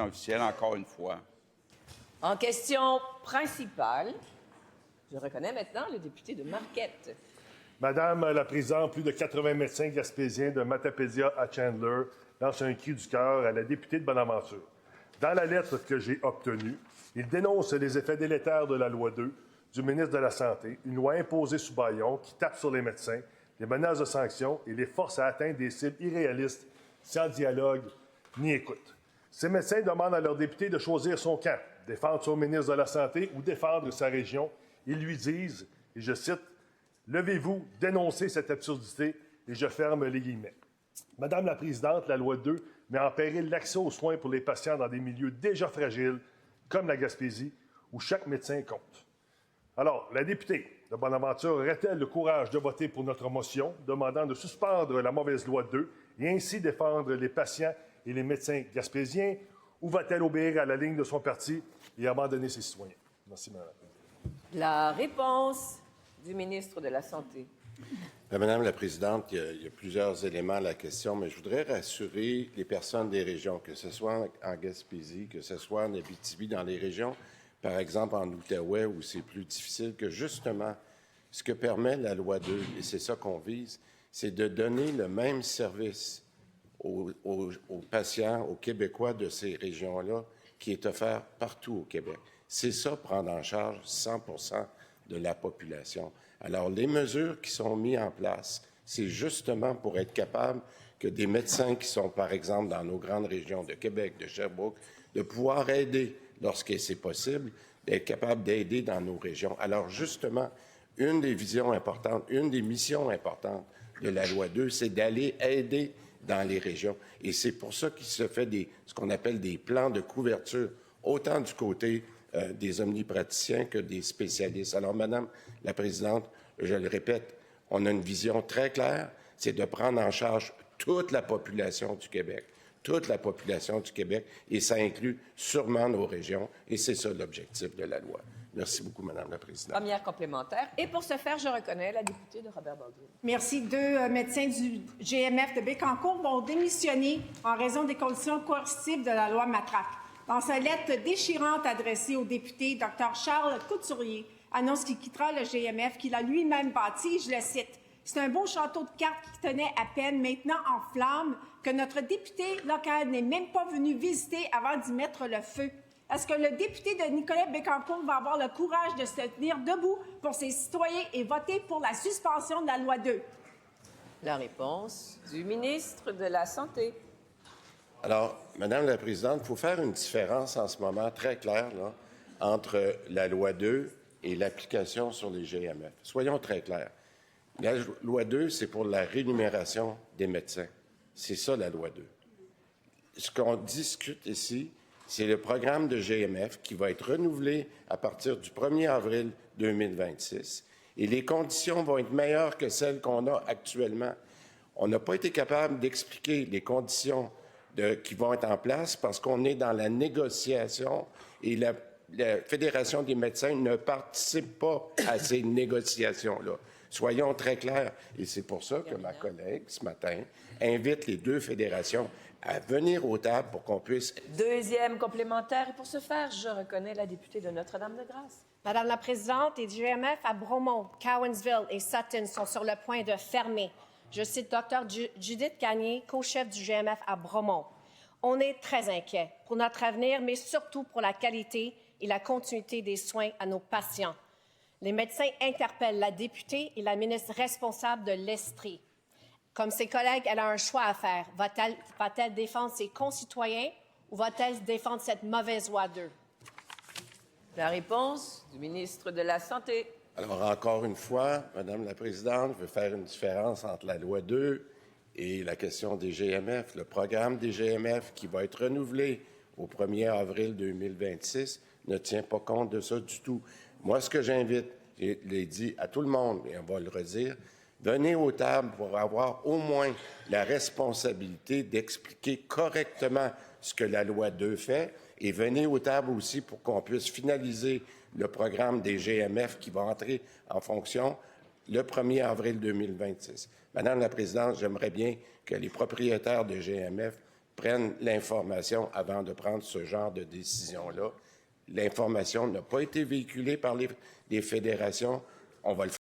officielle, encore une fois. En question principale, je reconnais maintenant le député de Marquette. Madame la Présidente, plus de 80 médecins gaspésiens de Matapédia à Chandler lancent un cri du cœur à la députée de Bonaventure. Dans la lettre que j'ai obtenue, ils dénoncent les effets délétères de la loi 2 du ministre de la Santé, une loi imposée sous bâillon qui tape sur les médecins, les menaces de sanctions et les force à atteindre des cibles irréalistes, sans dialogue ni écoute. Ces médecins demandent à leur député de choisir son camp, défendre son ministre de la Santé ou défendre sa région. Ils lui disent, et je cite, « Levez-vous, dénoncez cette absurdité » et je ferme les guillemets. Madame la Présidente, la loi 2 met en péril l'accès aux soins pour les patients dans des milieux déjà fragiles, comme la Gaspésie, où chaque médecin compte. Alors, la députée de Bonaventure aurait-elle le courage de voter pour notre motion demandant de suspendre la mauvaise loi 2 et ainsi défendre les patients et les médecins gaspésiens, ou va-t-elle obéir à la ligne de son parti et abandonner ses citoyens? Merci, Mme la Présidente. La réponse du ministre de la Santé. Madame la Présidente, il y a plusieurs éléments à la question, mais je voudrais rassurer les personnes des régions, que ce soit en Gaspésie, que ce soit en Abitibi, dans les régions, par exemple en Outaouais, où c'est plus difficile, que justement, ce que permet la loi 2, et c'est ça qu'on vise, c'est de donner le même service aux patients, aux Québécois de ces régions-là, qui est offert partout au Québec. C'est ça, prendre en charge 100% de la population. Alors, les mesures qui sont mises en place, c'est justement pour être capable que des médecins qui sont, par exemple, dans nos grandes régions de Québec, de Sherbrooke, de pouvoir aider, lorsque c'est possible, d'être capable d'aider dans nos régions. Alors, justement, une des visions importantes, une des missions importantes de la loi 2, c'est d'aller aider dans les régions. Et c'est pour ça qu'il se fait ce qu'on appelle des plans de couverture, autant du côté des omnipraticiens que des spécialistes. Alors, Madame la Présidente, je le répète, on a une vision très claire, c'est de prendre en charge toute la population du Québec, et ça inclut sûrement nos régions, et c'est ça l'objectif de la loi. Merci beaucoup, Madame la Présidente. Première complémentaire. Et pour ce faire, je reconnais la députée de Robert Baldwin. Merci. Deux médecins du GMF de Bécancour vont démissionner en raison des conditions coercitives de la loi Matraque. Dans sa lettre déchirante adressée au député, Dr Charles Couturier annonce qu'il quittera le GMF qu'il a lui-même bâti, je le cite. C'est un beau château de cartes qui tenait à peine, maintenant en flammes, que notre député local n'est même pas venu visiter avant d'y mettre le feu. Est-ce que le député de Nicolet Bécancour va avoir le courage de se tenir debout pour ses citoyens et voter pour la suspension de la loi 2? La réponse du ministre de la Santé. Alors, Madame la Présidente, il faut faire une différence en ce moment très claire là, entre la loi 2 et l'application sur les GMF. Soyons très clairs. La loi 2, c'est pour la rémunération des médecins. C'est ça, la loi 2. Ce qu'on discute ici, c'est le programme de GMF qui va être renouvelé à partir du 1er avril 2026. Et les conditions vont être meilleures que celles qu'on a actuellement. On n'a pas été capable d'expliquer les conditions qui vont être en place parce qu'on est dans la négociation et la Fédération des médecins ne participe pas à ces négociations-là. Soyons très clairs. Et c'est pour ça que ma collègue, ce matin, invite les deux fédérations à venir aux tables pour qu'on puisse... Deuxième complémentaire. Et pour ce faire, je reconnais la députée de Notre-Dame-de-Grâce. Madame la Présidente, les GMF à Bromont, Cowansville et Sutton sont sur le point de fermer. Je cite Dr Judith Gagné, co-chef du GMF à Bromont. On est très inquiets pour notre avenir, mais surtout pour la qualité et la continuité des soins à nos patients. Les médecins interpellent la députée et la ministre responsable de l'Estrie. Comme ses collègues, elle a un choix à faire. Va-t-elle défendre ses concitoyens ou va-t-elle défendre cette mauvaise loi 2? La réponse du ministre de la Santé. Alors, encore une fois, Madame la Présidente, je veux faire une différence entre la loi 2 et la question des GMF. Le programme des GMF qui va être renouvelé au 1er avril 2026 ne tient pas compte de ça du tout. Moi, ce que j'invite, je l'ai dit à tout le monde, et on va le redire, venez aux tables pour avoir au moins la responsabilité d'expliquer correctement ce que la loi 2 fait et venez aux tables aussi pour qu'on puisse finaliser le programme des GMF qui va entrer en fonction le 1er avril 2026. Madame la Présidente, j'aimerais bien que les propriétaires de GMF prennent l'information avant de prendre ce genre de décision-là. L'information n'a pas été véhiculée par les fédérations. On va le faire.